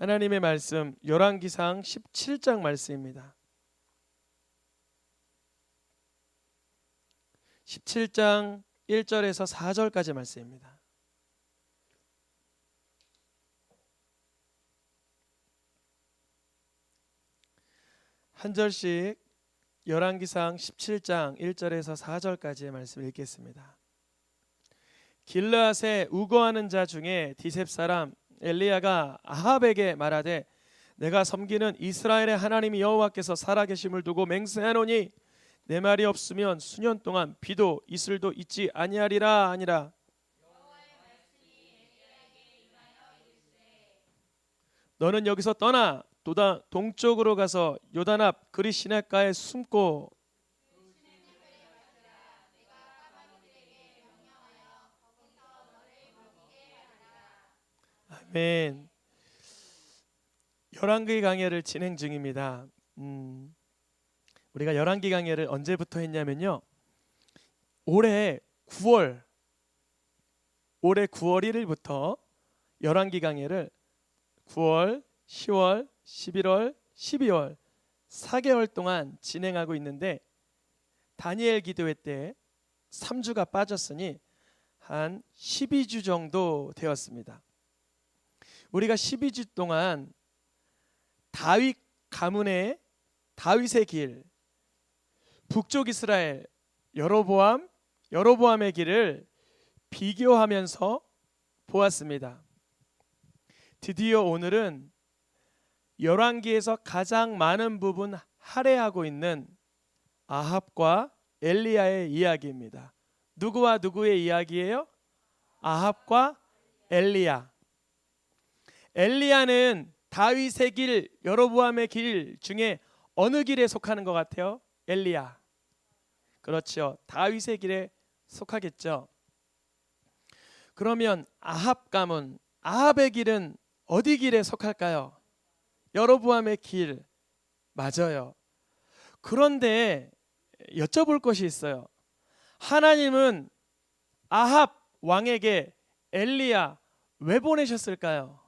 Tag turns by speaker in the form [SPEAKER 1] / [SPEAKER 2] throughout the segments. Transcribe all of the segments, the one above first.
[SPEAKER 1] 하나님의 말씀 열왕기상 17장 말씀입니다. 17장 1절에서 4절까지 말씀입니다. 한 절씩 열왕기상 17장 1절에서 4절까지의 말씀을 읽겠습니다. 길르앗에 우거하는 자 중에 디셉 사람 엘리야가 아합에게 말하되 내가 섬기는 이스라엘의 하나님 여호와께서 살아계심을 두고 맹세하노니 내 말이 없으면 수년 동안 비도 이슬도 있지 아니하리라 하니라. 너는 여기서 떠나 동쪽으로 가서 요단 앞 그리 시냇가에 숨고 아멘. 열왕기 강해를 진행 중입니다. 우리가 열왕기 강해를 언제부터 했냐면요, 올해 9월 1일부터 열왕기 강해를 9월, 10월, 11월, 12월 4개월 동안 진행하고 있는데, 다니엘 기도회 때 3주가 빠졌으니 한 12주 정도 되었습니다. 우리가 12주 동안 다윗 가문의 다윗의 길, 북쪽 이스라엘 여로보암의 길을 비교하면서 보았습니다. 드디어 오늘은 열왕기에서 가장 많은 부분 할애하고 있는 아합과 엘리야의 이야기입니다. 누구와 누구의 이야기예요? 아합과 엘리야. 엘리야는 다윗의 길, 여로보암의 길 중에 어느 길에 속하는 것 같아요? 엘리야. 그렇죠. 다윗의 길에 속하겠죠. 그러면 아합 가문, 아합의 길은 어디 길에 속할까요? 여로보암의 길. 맞아요. 그런데 여쭤볼 것이 있어요. 하나님은 아합 왕에게 엘리야 왜 보내셨을까요?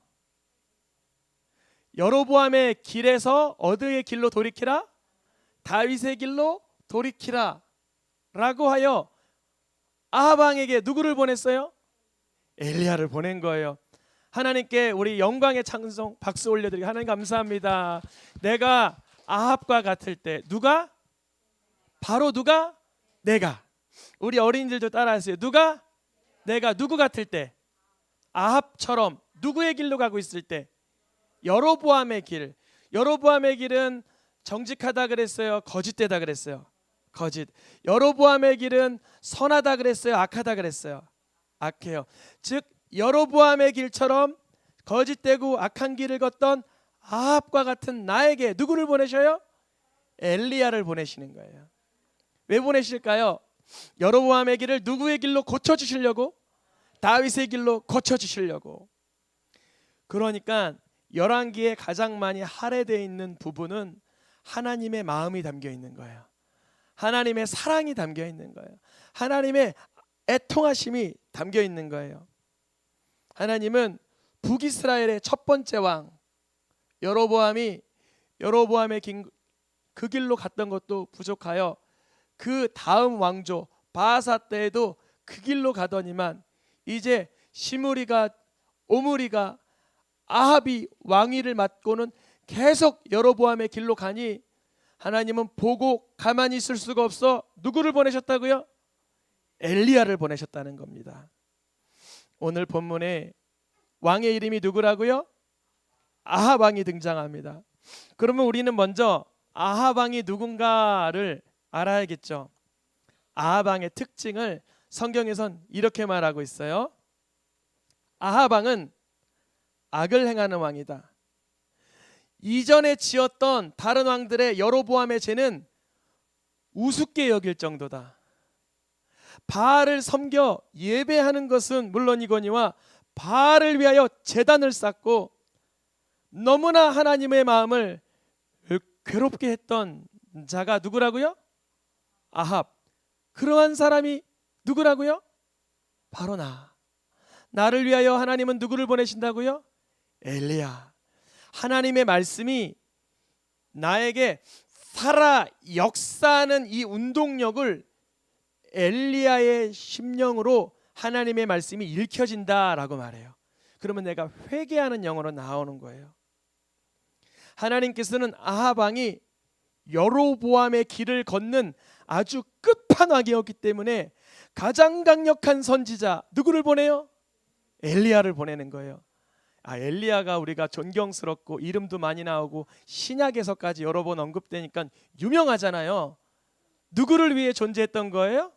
[SPEAKER 1] 여로보암의 길에서 어디의 길로 돌이키라? 다윗의 길로 돌이키라 라고 하여 아합 왕에게 누구를 보냈어요? 엘리야를 보낸 거예요. 하나님께 우리 영광의 찬송 박수 올려드리고, 하나님 감사합니다. 내가 아합과 같을 때 누가? 바로 누가? 내가. 우리 어린이들도 따라하세요. 누가? 내가. 누구 같을 때? 아합처럼 누구의 길로 가고 있을 때? 여로보암의 길. 여로보암의 길은 정직하다 그랬어요? 거짓되다 그랬어요? 거짓. 여로보암의 길은 선하다 그랬어요? 악하다 그랬어요? 악해요. 즉 여로보암의 길처럼 거짓되고 악한 길을 걷던 아합과 같은 나에게 누구를 보내셔요? 엘리야를 보내시는 거예요. 왜 보내실까요? 여로보암의 길을 누구의 길로 고쳐주시려고? 다윗의 길로 고쳐주시려고. 그러니까 열왕기에 가장 많이 할애되어 있는 부분은 하나님의 마음이 담겨 있는 거예요. 하나님의 사랑이 담겨 있는 거예요. 하나님의 애통하심이 담겨 있는 거예요. 하나님은 북이스라엘의 첫 번째 왕 여로보암의 그 길로 갔던 것도 부족하여 그 다음 왕조 바하사 때에도 그 길로 가더니만 이제 시므리가 오므리가 아합이 왕위를 맡고는 계속 여로보암의 길로 가니 하나님은 보고 가만히 있을 수가 없어 누구를 보내셨다고요? 엘리야를 보내셨다는 겁니다. 오늘 본문에 왕의 이름이 누구라고요? 아합 왕이 등장합니다. 그러면 우리는 먼저 아합 왕이 누군가를 알아야겠죠. 아합 왕의 특징을 성경에선 이렇게 말하고 있어요. 아합 왕은 악을 행하는 왕이다. 이전에 지었던 다른 왕들의 여로보암의 죄는 우습게 여길 정도다. 바알을 섬겨 예배하는 것은 물론이거니와 바알을 위하여 제단을 쌓고 너무나 하나님의 마음을 괴롭게 했던 자가 누구라고요? 아합. 그러한 사람이 누구라고요? 바로 나를 위하여 하나님은 누구를 보내신다고요? 엘리야. 하나님의 말씀이 나에게 살아 역사하는 이 운동력을 엘리야의 심령으로 하나님의 말씀이 읽혀진다라고 말해요. 그러면 내가 회개하는 영으로 나오는 거예요. 하나님께서는 아합 왕이 여로보암의 길을 걷는 아주 끝판왕이었기 때문에 가장 강력한 선지자 누구를 보내요? 엘리야를 보내는 거예요. 엘리야가 우리가 존경스럽고 이름도 많이 나오고 신약에서까지 여러 번 언급되니까 유명하잖아요. 누구를 위해 존재했던 거예요?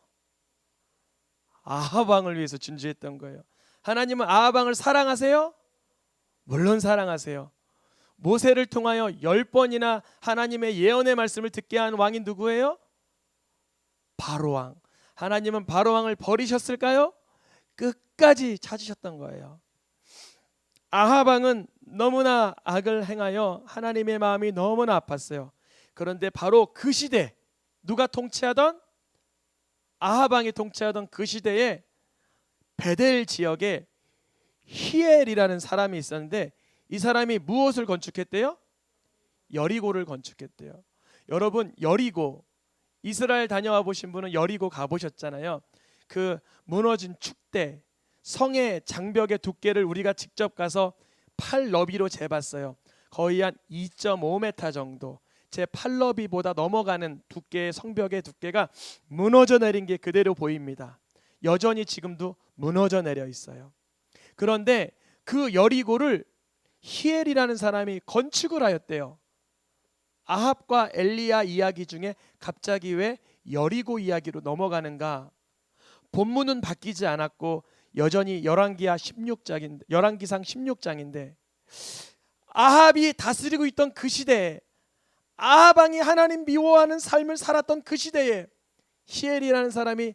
[SPEAKER 1] 아합 왕을 위해서 존재했던 거예요. 하나님은 아합 왕을 사랑하세요? 물론 사랑하세요. 모세를 통하여 10번이나 하나님의 예언의 말씀을 듣게 한 왕이 누구예요? 바로 왕. 하나님은 바로 왕을 버리셨을까요? 끝까지 찾으셨던 거예요. 아합 왕은 너무나 악을 행하여 하나님의 마음이 너무나 아팠어요. 그런데 바로 그 시대, 누가 통치하던? 아합 왕이 통치하던 그 시대에 베델 지역에 히엘이라는 사람이 있었는데, 이 사람이 무엇을 건축했대요? 여리고를 건축했대요. 여러분, 여리고, 이스라엘 다녀와 보신 분은 여리고 가보셨잖아요. 그 무너진 축대, 성의 장벽의 두께를 우리가 직접 가서 팔 너비로 재봤어요. 거의 한 2.5m 정도, 제 팔 너비보다 넘어가는 두께의 성벽의 두께가 무너져 내린 게 그대로 보입니다. 여전히 지금도 무너져 내려 있어요. 그런데 그 여리고를 히엘이라는 사람이 건축을 하였대요. 아합과 엘리야 이야기 중에 갑자기 왜 여리고 이야기로 넘어가는가? 본문은 바뀌지 않았고 여전히 열왕기상 16장인데 아합이 다스리고 있던 그 시대에, 아합 왕이 하나님 미워하는 삶을 살았던 그 시대에 히엘이라는 사람이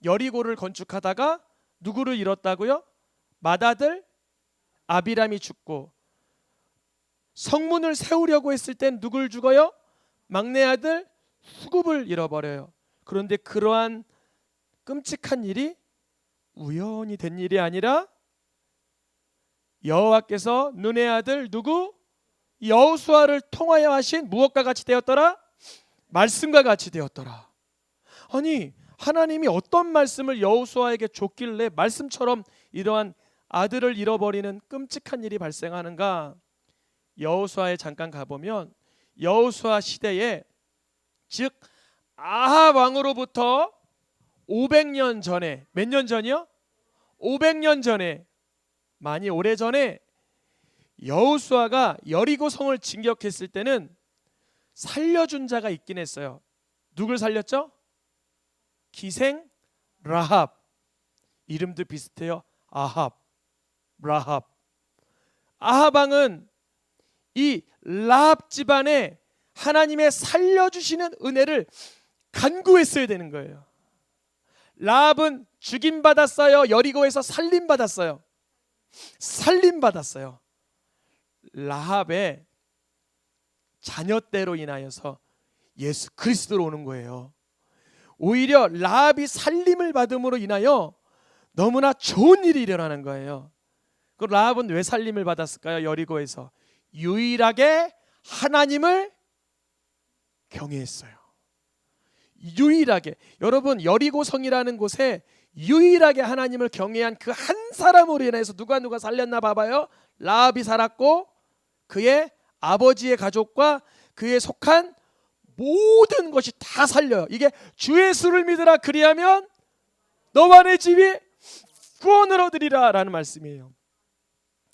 [SPEAKER 1] 여리고를 건축하다가 누구를 잃었다고요? 맏아들 아비람이 죽고, 성문을 세우려고 했을 땐 누굴 죽어요? 막내 아들 수굽을 잃어버려요. 그런데 그러한 끔찍한 일이 우연히 된 일이 아니라 여호와께서 눈의 아들 누구? 여호수아를 통하여 하신 무엇과 같이 되었더라? 말씀과 같이 되었더라. 아니, 하나님이 어떤 말씀을 여호수아에게 줬길래 말씀처럼 이러한 아들을 잃어버리는 끔찍한 일이 발생하는가? 여호수아에 잠깐 가보면 여호수아 시대에, 즉 아합 왕으로부터 500년 전에, 몇 년 전이요? 500년 전에, 많이 오래전에 여호수아가 여리고 성을 진격했을 때는 살려준 자가 있긴 했어요. 누굴 살렸죠? 기생 라합. 이름도 비슷해요. 아합, 라합. 아합 왕은 이 라합 집안에 하나님의 살려주시는 은혜를 간구했어야 되는 거예요. 라합은 죽임받았어요? 여리고에서 살림받았어요? 살림받았어요. 라합의 자녀때로 인하여서 예수 그리스도로 오는 거예요. 오히려 라합이 살림을 받음으로 인하여 너무나 좋은 일이 일어나는 거예요. 그 라합은 왜 살림을 받았을까요? 여리고에서 유일하게 하나님을 경외했어요. 유일하게. 여러분, 여리고성이라는 곳에 유일하게 하나님을 경외한 그 한 사람으로 인해서 누가 살렸나 봐봐요. 라합이 살았고 그의 아버지의 가족과 그에 속한 모든 것이 다 살려요. 이게 주 예수를 믿으라 그리하면 너와 내 집이 구원을 얻으리라 라는 말씀이에요.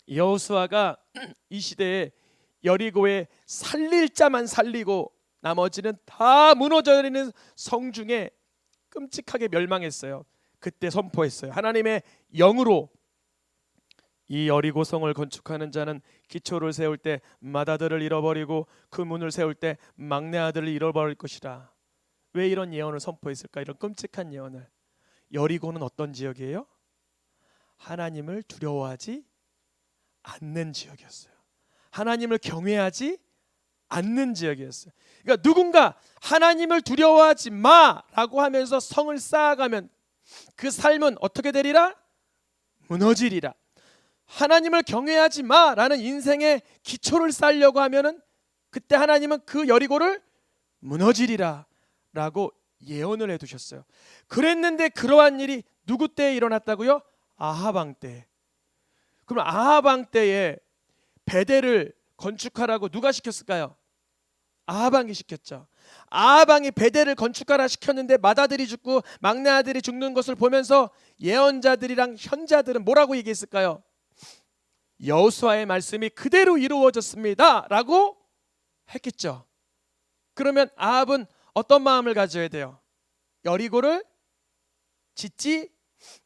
[SPEAKER 1] 여호수아가 이 시대에 여리고에 살릴 자만 살리고 나머지는 다 무너져내리는 성 중에 끔찍하게 멸망했어요. 그때 선포했어요. 하나님의 영으로 이 여리고 성을 건축하는 자는 기초를 세울 때 맏아들을 잃어버리고 그 문을 세울 때 막내 아들을 잃어버릴 것이라. 왜 이런 예언을 선포했을까? 이런 끔찍한 예언을. 여리고는 어떤 지역이에요? 하나님을 두려워하지 않는 지역이었어요. 하나님을 경외하지 않는 지역이었어요. 그러니까 누군가 하나님을 두려워하지 마라고 하면서 성을 쌓아가면 그 삶은 어떻게 되리라? 무너지리라. 하나님을 경외하지 마라는 인생의 기초를 쌓으려고 하면은 그때 하나님은 그 여리고를 무너지리라 라고 예언을 해두셨어요. 그랬는데 그러한 일이 누구 때에 일어났다고요? 아합 왕 때. 그럼 아합 왕 때에 베델을 건축하라고 누가 시켰을까요? 아합 왕이 시켰죠. 아합 왕이 베델을 건축하라 시켰는데 맏아들이 죽고 막내 아들이 죽는 것을 보면서 예언자들이랑 현자들은 뭐라고 얘기했을까요? 여호수아의 말씀이 그대로 이루어졌습니다 라고 했겠죠. 그러면 아합은 어떤 마음을 가져야 돼요? 여리고를 짓지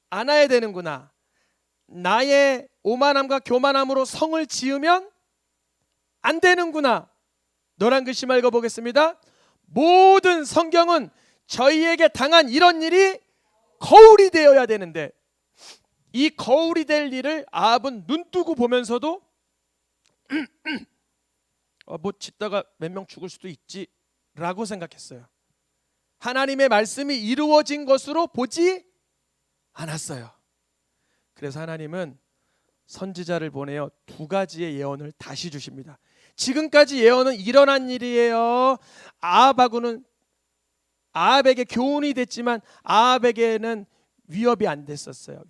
[SPEAKER 1] 않아야 되는구나. 나의 오만함과 교만함으로 성을 지으면 안 되는구나. 노란 글씨 읽어보겠습니다. 모든 성경은 저희에게 당한 이런 일이 거울이 되어야 되는데 이 거울이 될 일을 아합은 눈뜨고 보면서도 뭐 짓다가 몇 명 죽을 수도 있지 라고 생각했어요. 하나님의 말씀이 이루어진 것으로 보지 않았어요. 그래서 하나님은 선지자를 보내어 두 가지의 예언을 다시 주십니다. 지금까지 예언은 일어난 일이에요. 아합에게 교훈이 됐지만 아합에게는 위협이 안 됐었어요.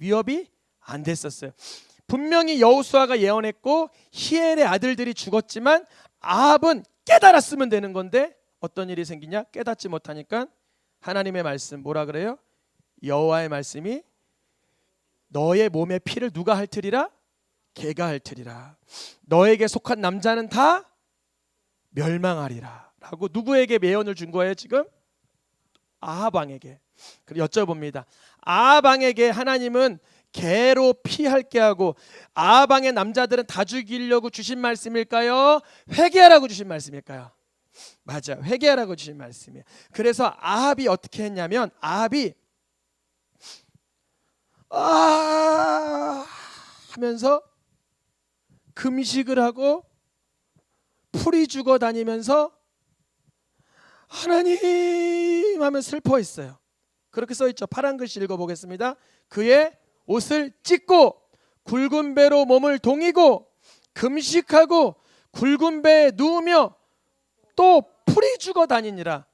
[SPEAKER 1] 분명히 여호수아가 예언했고 히엘의 아들들이 죽었지만 아합은 깨달았으면 되는 건데 어떤 일이 생기냐? 깨닫지 못하니까 하나님의 말씀 뭐라 그래요? 여호와의 말씀이 너의 몸의 피를 누가 핥으리라? 개가 핥으리라. 너에게 속한 남자는 다 멸망하리라 라고 누구에게 예언을 준 거예요 지금? 아합 왕에게. 그리고 여쭤봅니다. 아합 왕에게 하나님은 개로 피할게 하고 아합 왕의 남자들은 다 죽이려고 주신 말씀일까요? 회개하라고 주신 말씀일까요? 맞아, 회개하라고 주신 말씀이에요. 그래서 아합이 어떻게 했냐면 아합이 하면서 금식을 하고 풀이 죽어 다니면서 하나님 하면 슬퍼했어요. 그렇게 써있죠. 파란 글씨 읽어보겠습니다. 그의 옷을 찢고 굵은 배로 몸을 동이고 금식하고 굵은 배에 누우며 또 풀이 죽어 다니니라.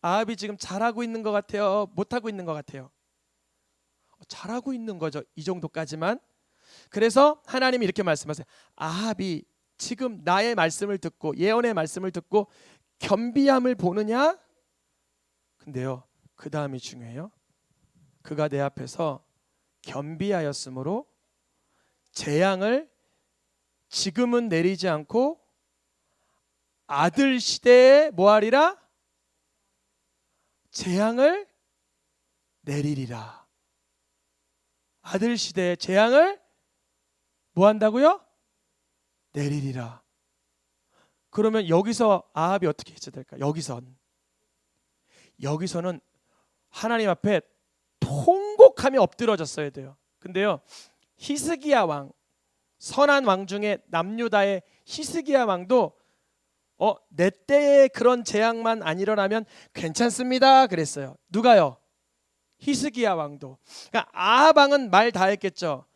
[SPEAKER 1] 아합이 지금 잘하고 있는 것 같아요? 못하고 있는 것 같아요? 잘하고 있는 거죠. 이 정도까지만. 그래서 하나님이 이렇게 말씀하세요. 아합이 지금 나의 말씀을 듣고 예언의 말씀을 듣고 겸비함을 보느냐? 근데요, 그 다음이 중요해요. 그가 내 앞에서 겸비하였으므로 재앙을 지금은 내리지 않고 아들 시대에 뭐하리라? 재앙을 내리리라. 아들 시대에 재앙을 뭐한다고요? 내리리라. 그러면 여기서 아합이 어떻게 해야 될까? 여기서는 하나님 앞에 통곡하며 엎드러졌어야 돼요. 근데요, 히스기야 왕, 선한 왕 중에 남유다의 히스기야 왕도 내 때에 그런 재앙만 안 일어나면 괜찮습니다 그랬어요. 누가요? 히스기야 왕도. 그러니까 아합 왕은 말 다 했겠죠.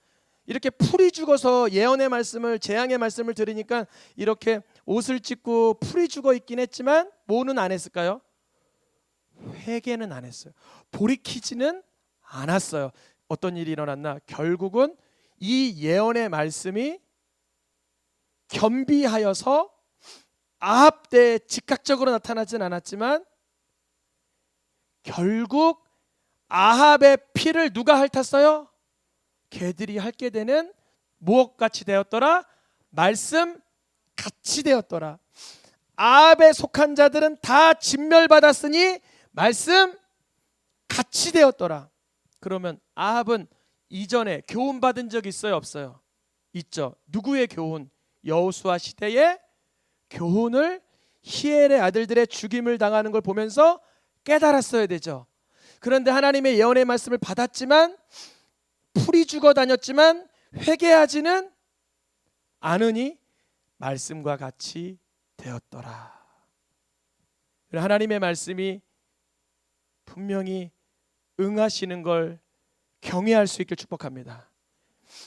[SPEAKER 1] 이렇게 풀이 죽어서 예언의 말씀을, 재앙의 말씀을 들으니까 이렇게 옷을 찢고 풀이 죽어 있긴 했지만 뭐는 안 했을까요? 회개는 안 했어요. 돌이키지는 않았어요. 어떤 일이 일어났나? 결국은 이 예언의 말씀이 겸비하여서 아합 때에 즉각적으로 나타나진 않았지만 결국 아합의 피를 누가 핥았어요? 개들이 핥게 되는 무엇같이 되었더라? 말씀같이 되었더라. 아합에 속한 자들은 다 진멸받았으니 말씀같이 되었더라. 그러면 아합은 이전에 교훈 받은 적 있어요, 없어요? 있죠. 누구의 교훈? 여호수아 시대의 교훈을 히엘의 아들들의 죽임을 당하는 걸 보면서 깨달았어야 되죠. 그런데 하나님의 예언의 말씀을 받았지만 풀이 죽어 다녔지만 회개하지는 않으니 말씀과 같이 되었더라. 하나님의 말씀이 분명히 응하시는 걸 경외할 수 있길 축복합니다.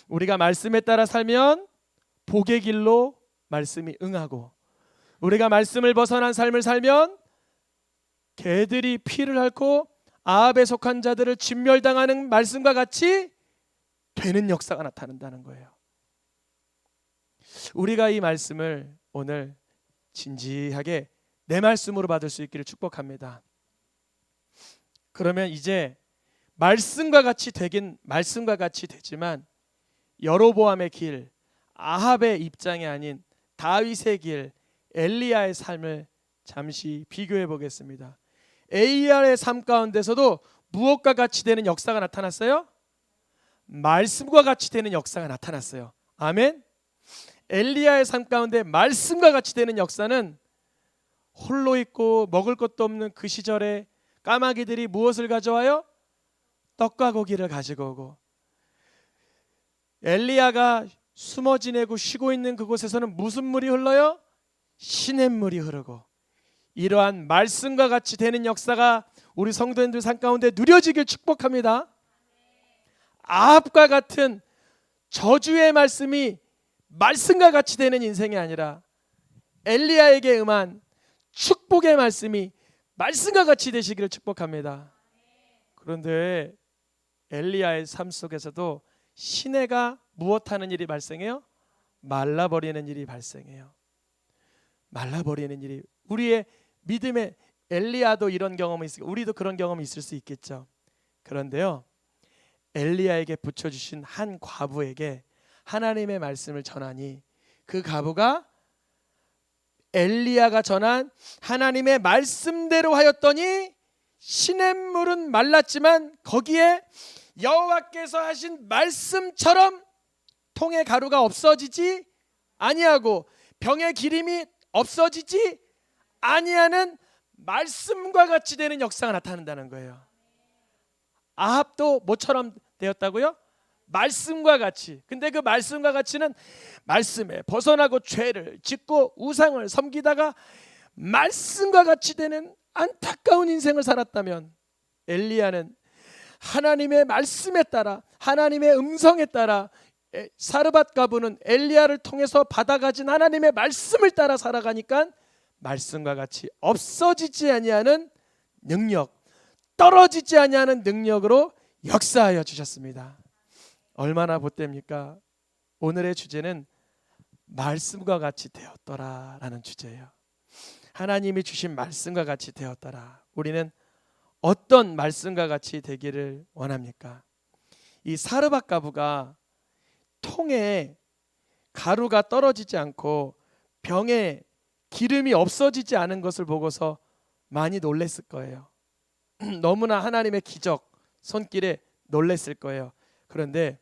[SPEAKER 1] 우리가 말씀에 따라 살면 복의 길로 말씀이 응하고, 우리가 말씀을 벗어난 삶을 살면 개들이 피를 핥고 아합에 속한 자들을 진멸당하는 말씀과 같이 되는 역사가 나타난다는 거예요. 우리가 이 말씀을 오늘 진지하게 내 말씀으로 받을 수 있기를 축복합니다. 그러면 이제 말씀과 같이 되긴 말씀과 같이 되지만 여로보암의 길, 아합의 입장이 아닌 다윗의 길, 엘리야의 삶을 잠시 비교해 보겠습니다. 엘리야의 삶 가운데서도 무엇과 같이 되는 역사가 나타났어요? 말씀과 같이 되는 역사가 나타났어요. 아멘. 엘리야의 삶 가운데 말씀과 같이 되는 역사는 홀로 있고 먹을 것도 없는 그 시절에 까마귀들이 무엇을 가져와요? 떡과 고기를 가지고 오고, 엘리야가 숨어 지내고 쉬고 있는 그곳에서는 무슨 물이 흘러요? 시냇물이 흐르고, 이러한 말씀과 같이 되는 역사가 우리 성도님들 삶 가운데 누려지길 축복합니다. 아합과 같은 저주의 말씀이 말씀과 같이 되는 인생이 아니라 엘리야에게 임한 축복의 말씀이 말씀과 같이 되시기를 축복합니다. 그런데 엘리야의 삶 속에서도 시내가 무엇하는 일이 발생해요? 말라버리는 일이 발생해요. 말라버리는 일이, 우리의 믿음의 엘리야도 이런 경험이 있으니까 우리도 그런 경험이 있을 수 있겠죠. 그런데요, 엘리야에게 붙여주신 한 과부에게 하나님의 말씀을 전하니 그 과부가 엘리야가 전한 하나님의 말씀대로 하였더니 시냇물은 말랐지만 거기에 여호와께서 하신 말씀처럼 통의 가루가 없어지지 아니하고 병의 기름이 없어지지 아니하는 말씀과 같이 되는 역사가 나타난다는 거예요. 아합도 뭐처럼 되었다고요? 말씀과 같이. 근데 그 말씀과 같이는 말씀에 벗어나고 죄를 짓고 우상을 섬기다가 말씀과 같이 되는 안타까운 인생을 살았다면, 엘리야는 하나님의 말씀에 따라, 하나님의 음성에 따라, 사르밧 과부는 엘리야를 통해서 받아가진 하나님의 말씀을 따라 살아가니까 말씀과 같이 없어지지 아니하는 능력, 떨어지지 아니하는 능력으로 역사하여 주셨습니다. 얼마나 보탬니까? 오늘의 주제는 말씀과 같이 되었더라라는 주제예요. 하나님이 주신 말씀과 같이 되었더라. 우리는 어떤 말씀과 같이 되기를 원합니까? 이 사르밧 과부가 통에 가루가 떨어지지 않고 병에 기름이 없어지지 않은 것을 보고서 많이 놀랬을 거예요. 너무나 하나님의 기적 손길에 놀랬을 거예요. 그런데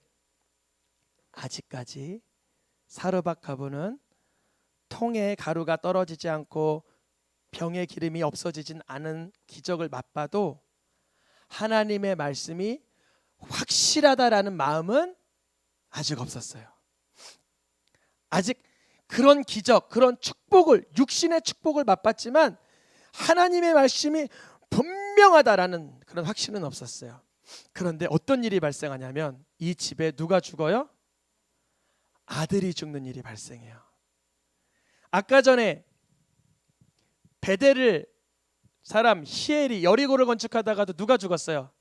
[SPEAKER 1] 아직까지 사르밧 과부는 통에 가루가 떨어지지 않고 병의 기름이 없어지진 않은 기적을 맛봐도 하나님의 말씀이 확실하다라는 마음은 아직 없었어요. 아직 그런 기적, 그런 축복을, 육신의 축복을 맛봤지만 하나님의 말씀이 분명하다라는 그런 확신은 없었어요. 그런데 어떤 일이 발생하냐면 이 집에 누가 죽어요? 아들이 죽는 일이 발생해요. 아까 전에 베델을 사람 히엘이 여리고를 건축하다가도 누가 죽었어요?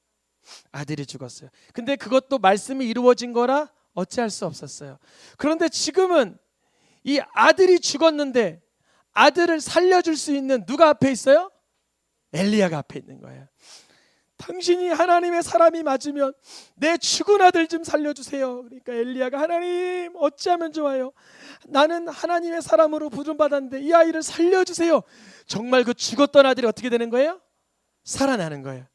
[SPEAKER 1] 아들이 죽었어요. 근데 그것도 말씀이 이루어진 거라 어찌할 수 없었어요. 그런데 지금은 이 아들이 죽었는데 아들을 살려줄 수 있는 누가 앞에 있어요? 엘리야가 앞에 있는 거예요. 당신이 하나님의 사람이 맞으면 내 죽은 아들 좀 살려주세요. 그러니까 엘리야가 하나님 어찌하면 좋아요? 나는 하나님의 사람으로 부름받았는데 이 아이를 살려주세요. 정말 그 죽었던 아들이 어떻게 되는 거예요? 살아나는 거예요.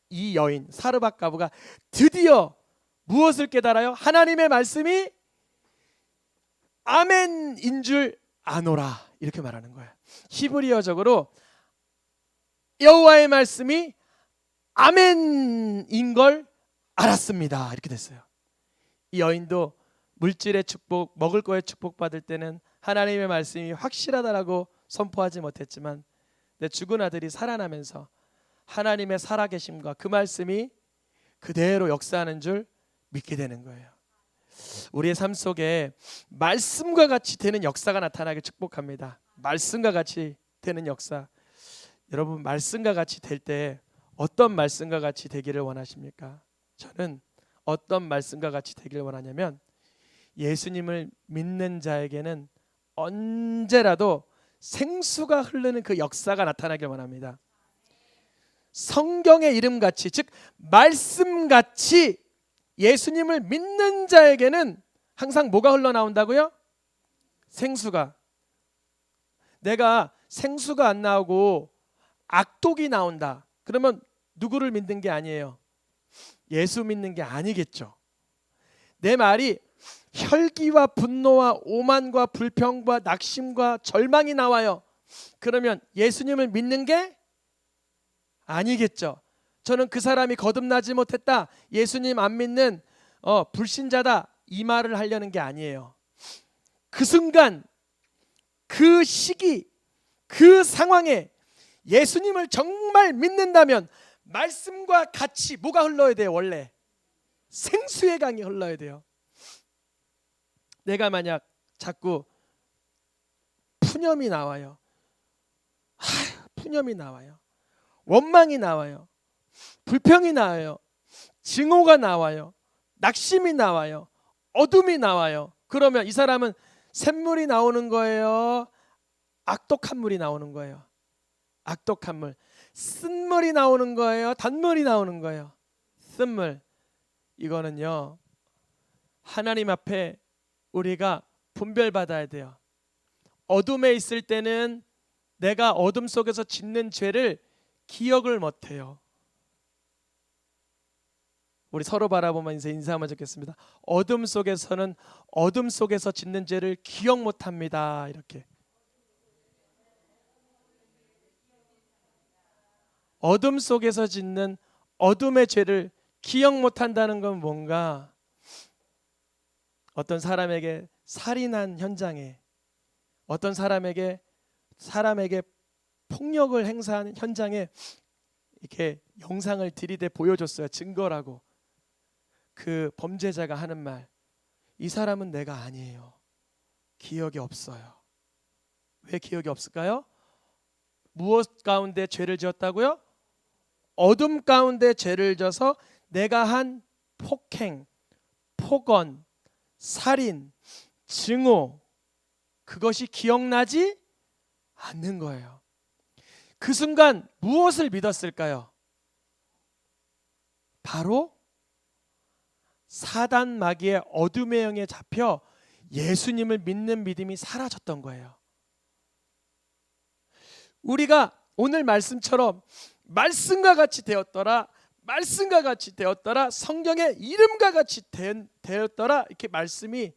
[SPEAKER 1] 이 여인 사르밧 과부가 드디어 무엇을 깨달아요? 하나님의 말씀이 아멘인 줄 아노라 이렇게 말하는 거예요. 히브리어적으로 여호와의 말씀이 아멘인 걸 알았습니다. 이렇게 됐어요. 이 여인도 물질의 축복, 먹을 거에 축복받을 때는 하나님의 말씀이 확실하다라고 선포하지 못했지만 내 죽은 아들이 살아나면서 하나님의 살아계심과 그 말씀이 그대로 역사하는 줄 믿게 되는 거예요. 우리의 삶 속에 말씀과 같이 되는 역사가 나타나길 축복합니다. 말씀과 같이 되는 역사. 여러분, 말씀과 같이 될 때 어떤 말씀과 같이 되기를 원하십니까? 저는 어떤 말씀과 같이 되기를 원하냐면, 예수님을 믿는 자에게는 언제라도 생수가 흐르는 그 역사가 나타나길 원합니다. 성경의 이름같이, 즉 말씀같이 예수님을 믿는 자에게는 항상 뭐가 흘러나온다고요? 생수가. 내가 생수가 안 나오고 악독이 나온다, 그러면 누구를 믿는 게 아니에요? 예수 믿는 게 아니겠죠. 내 말이 혈기와 분노와 오만과 불평과 낙심과 절망이 나와요. 그러면 예수님을 믿는 게 아니겠죠. 저는 그 사람이 거듭나지 못했다, 예수님 안 믿는 불신자다, 이 말을 하려는 게 아니에요. 그 순간, 그 시기, 그 상황에 예수님을 정말 믿는다면 말씀과 같이 뭐가 흘러야 돼요? 원래 생수의 강이 흘러야 돼요. 내가 만약 자꾸 푸념이 나와요. 푸념이 나와요. 원망이 나와요. 불평이 나와요. 증오가 나와요. 낙심이 나와요. 어둠이 나와요. 그러면 이 사람은 샘물이 나오는 거예요? 악독한 물이 나오는 거예요? 악독한 물. 쓴물이 나오는 거예요? 단물이 나오는 거예요? 쓴물. 이거는요, 하나님 앞에 우리가 분별받아야 돼요. 어둠에 있을 때는 내가 어둠 속에서 짓는 죄를 기억을 못해요. 우리 서로 바라보면서 인사 한번 적겠습니다. 어둠 속에서는 어둠 속에서 짓는 죄를 기억 못합니다. 이렇게. 어둠 속에서 짓는 어둠의 죄를 기억 못한다는 건 뭔가, 어떤 사람에게 살인한 현장에, 어떤 사람에게 폭력을 행사한 현장에 이렇게 영상을 들이대 보여줬어요. 증거라고. 그 범죄자가 하는 말, 이 사람은 내가 아니에요. 기억이 없어요. 왜 기억이 없을까요? 무엇 가운데 죄를 지었다고요? 어둠 가운데 죄를 져서 내가 한 폭행, 폭언, 살인, 증오, 그것이 기억나지 않는 거예요. 그 순간 무엇을 믿었을까요? 바로 사단 마귀의 어둠의 영에 잡혀 예수님을 믿는 믿음이 사라졌던 거예요. 우리가 오늘 말씀처럼 말씀과 같이 되었더라, 말씀과 같이 되었더라, 성경의 이름과 같이 되었더라, 이렇게 말씀이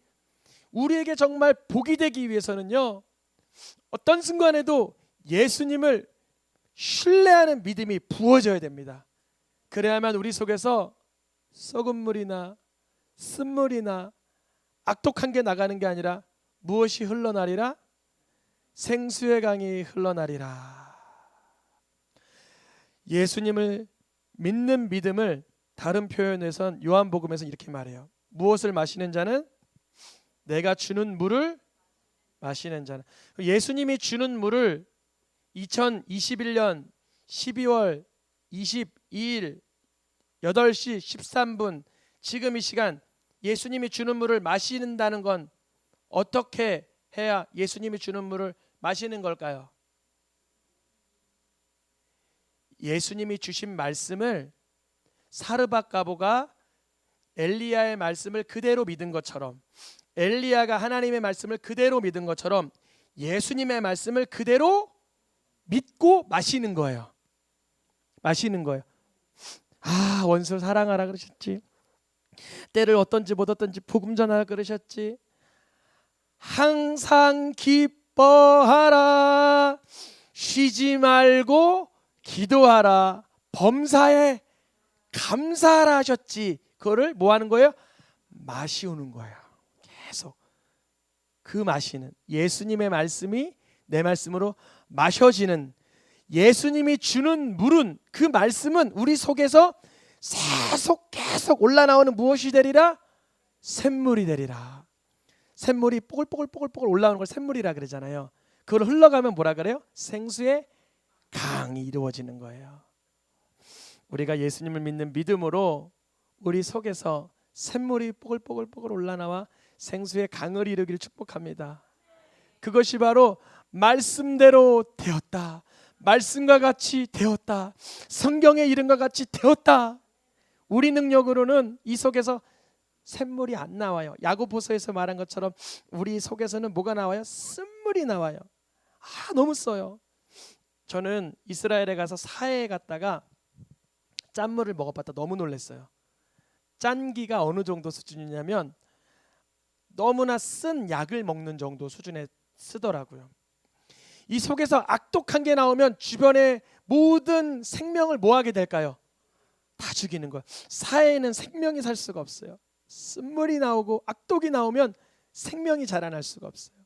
[SPEAKER 1] 우리에게 정말 복이 되기 위해서는요, 어떤 순간에도 예수님을 신뢰하는 믿음이 부어져야 됩니다. 그래야만 우리 속에서 썩은 물이나 쓴물이나 악독한 게 나가는 게 아니라 무엇이 흘러나리라? 생수의 강이 흘러나리라. 예수님을 믿는 믿음을 다른 표현에선 요한복음에서 이렇게 말해요. 무엇을 마시는 자는 내가 주는 물을 마시는 자는. 예수님이 주는 물을 2021년 12월 22일 8시 13분 지금 이 시간 예수님이 주는 물을 마시는다는 건 어떻게 해야 예수님이 주는 물을 마시는 걸까요? 예수님이 주신 말씀을 사르밧가보가 엘리야의 말씀을 그대로 믿은 것처럼, 엘리야가 하나님의 말씀을 그대로 믿은 것처럼 예수님의 말씀을 그대로 믿고 마시는 거예요. 마시는 거예요. 아, 원수 사랑하라 그러셨지, 때를 어떤지 못 어떤지 복음 전하라 그러셨지, 항상 기뻐하라, 쉬지 말고 기도하라, 범사에 감사하라 하셨지. 그거를 뭐 하는 거예요? 마시우는 거예요. 계속 그 마시는 예수님의 말씀이 내 말씀으로 마셔지는, 예수님이 주는 물은, 그 말씀은 우리 속에서 계속 올라나오는 무엇이 되리라? 샘물이 되리라. 샘물이 뽀글뽀글 올라오는 걸 샘물이라 그러잖아요. 그걸 흘러가면 뭐라 그래요? 생수의 강이 이루어지는 거예요. 우리가 예수님을 믿는 믿음으로 우리 속에서 샘물이 뽀글뽀글 올라나와 생수의 강을 이루기를 축복합니다. 그것이 바로 말씀대로 되었다. 말씀과 같이 되었다. 성경의 이름과 같이 되었다. 우리 능력으로는 이 속에서 샘물이 안 나와요. 야고보서에서 말한 것처럼 우리 속에서는 뭐가 나와요? 쓴물이 나와요. 너무 써요. 저는 이스라엘에 가서 사해에 갔다가 짠물을 먹어봤다 너무 놀랐어요. 짠기가 어느 정도 수준이냐면 너무나 쓴 약을 먹는 정도 수준에 쓰더라고요. 이 속에서 악독한 게 나오면 주변의 모든 생명을 뭐 하게 될까요? 다 죽이는 거예요. 사해에는 생명이 살 수가 없어요. 쓴물이 나오고 악독이 나오면 생명이 자라날 수가 없어요.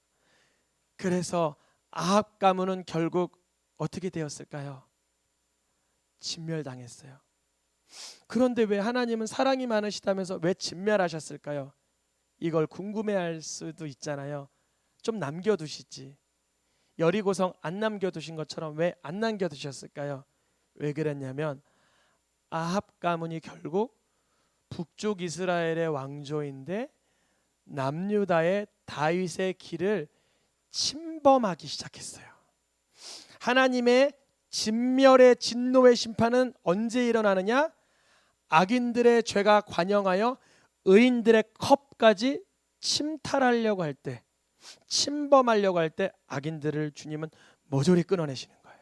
[SPEAKER 1] 그래서 아합 가문은 결국 어떻게 되었을까요? 진멸당했어요. 그런데 왜 하나님은 사랑이 많으시다면서 왜 진멸하셨을까요? 이걸 궁금해할 수도 있잖아요. 좀 남겨두시지. 여리고성 안 남겨두신 것처럼 왜 안 남겨두셨을까요? 왜 그랬냐면 아합 가문이 결국 북쪽 이스라엘의 왕조인데 남유다의 다윗의 길을 침범하기 시작했어요. 하나님의 진멸의 진노의 심판은 언제 일어나느냐? 악인들의 죄가 관영하여 의인들의 컵까지 침탈하려고 할 때, 침범하려고 할 때 악인들을 주님은 모조리 끊어내시는 거예요.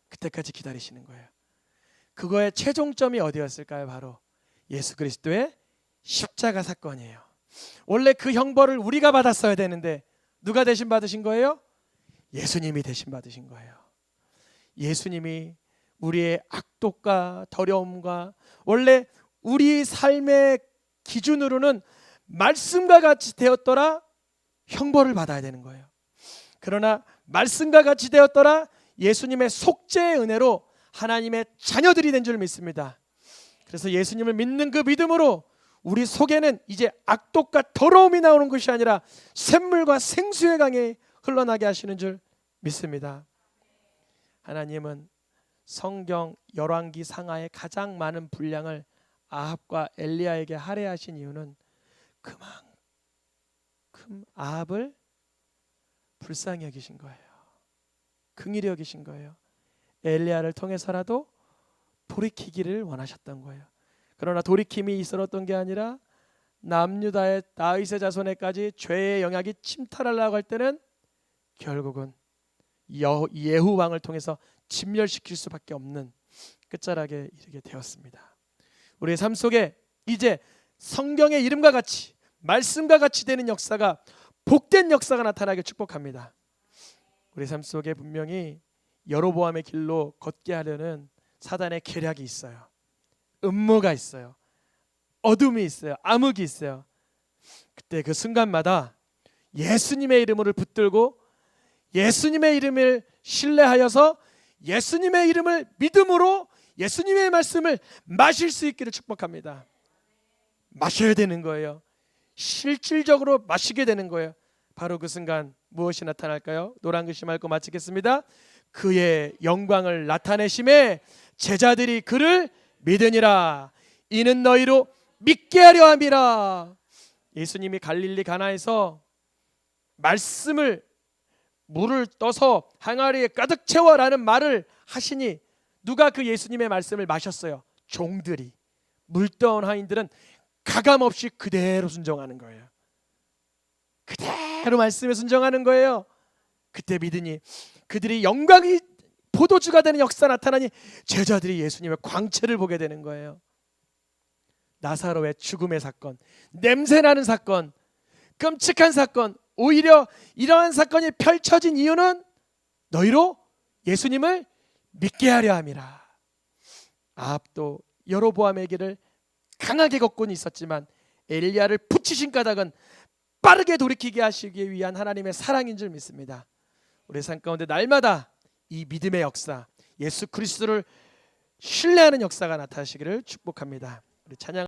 [SPEAKER 1] 그때까지 기다리시는 거예요. 그거의 최종점이 어디였을까요? 바로 예수 그리스도의 십자가 사건이에요. 원래 그 형벌을 우리가 받았어야 되는데 누가 대신 받으신 거예요? 예수님이 대신 받으신 거예요. 예수님이 우리의 악독과 더러움과 원래 우리 삶의 기준으로는 말씀과 같이 되었더라 형벌을 받아야 되는 거예요. 그러나 말씀과 같이 되었더라 예수님의 속죄의 은혜로 하나님의 자녀들이 된 줄 믿습니다. 그래서 예수님을 믿는 그 믿음으로 우리 속에는 이제 악독과 더러움이 나오는 것이 아니라 샘물과 생수의 강이 흘러나게 하시는 줄 믿습니다. 하나님은 성경 열왕기 상하의 가장 많은 분량을 아합과 엘리야에게 할애하신 이유는 그만큼 아합을 불쌍히 여기신 거예요. 긍휼히 여기신 거예요. 엘리야를 통해서라도 돌이키기를 원하셨던 거예요. 그러나 돌이킴이 있었던 게 아니라 남유다의 다윗의 자손에까지 죄의 영향이 침탈하려고 할 때는 결국은 예후 왕을 통해서 진멸시킬 수밖에 없는 끝자락에 이르게 되었습니다. 우리의 삶 속에 이제 성경의 이름과 같이 말씀과 같이 되는 역사가 복된 역사가 나타나길 축복합니다. 우리 삶 속에 분명히 여로보암의 길로 걷게 하려는 사단의 계략이 있어요. 음모가 있어요. 어둠이 있어요. 암흑이 있어요. 그때 그 순간마다 예수님의 이름을 붙들고 예수님의 이름을 신뢰하여서 예수님의 이름을 믿음으로 예수님의 말씀을 마실 수 있기를 축복합니다. 마셔야 되는 거예요. 실질적으로 마시게 되는 거예요. 바로 그 순간 무엇이 나타날까요? 노란 글씨 읽고 마치겠습니다. 그의 영광을 나타내심에 제자들이 그를 믿으니라. 이는 너희로 믿게 하려 함이라. 예수님이 갈릴리 가나에서 말씀을 물을 떠서 항아리에 가득 채워라는 말을 하시니 누가 그 예수님의 말씀을 마셨어요? 종들이. 물떠온 하인들은 가감없이 그대로 순종하는 거예요. 그대로 말씀에 순종하는 거예요. 그때 믿으니 그들이 영광이 포도주가 되는 역사 나타나니 제자들이 예수님의 광채를 보게 되는 거예요. 나사로의 죽음의 사건, 냄새나는 사건, 끔찍한 사건, 오히려 이러한 사건이 펼쳐진 이유는 너희로 예수님을 믿게 하려 함이라. 아합도 여로보암의 길을 강하게 걷고는 있었지만 엘리야를 붙이신 까닭은 빠르게 돌이키게 하시기 위한 하나님의 사랑인 줄 믿습니다. 우리 삶 가운데 날마다 이 믿음의 역사, 예수 그리스도를 신뢰하는 역사가 나타나시기를 축복합니다. 우리 찬양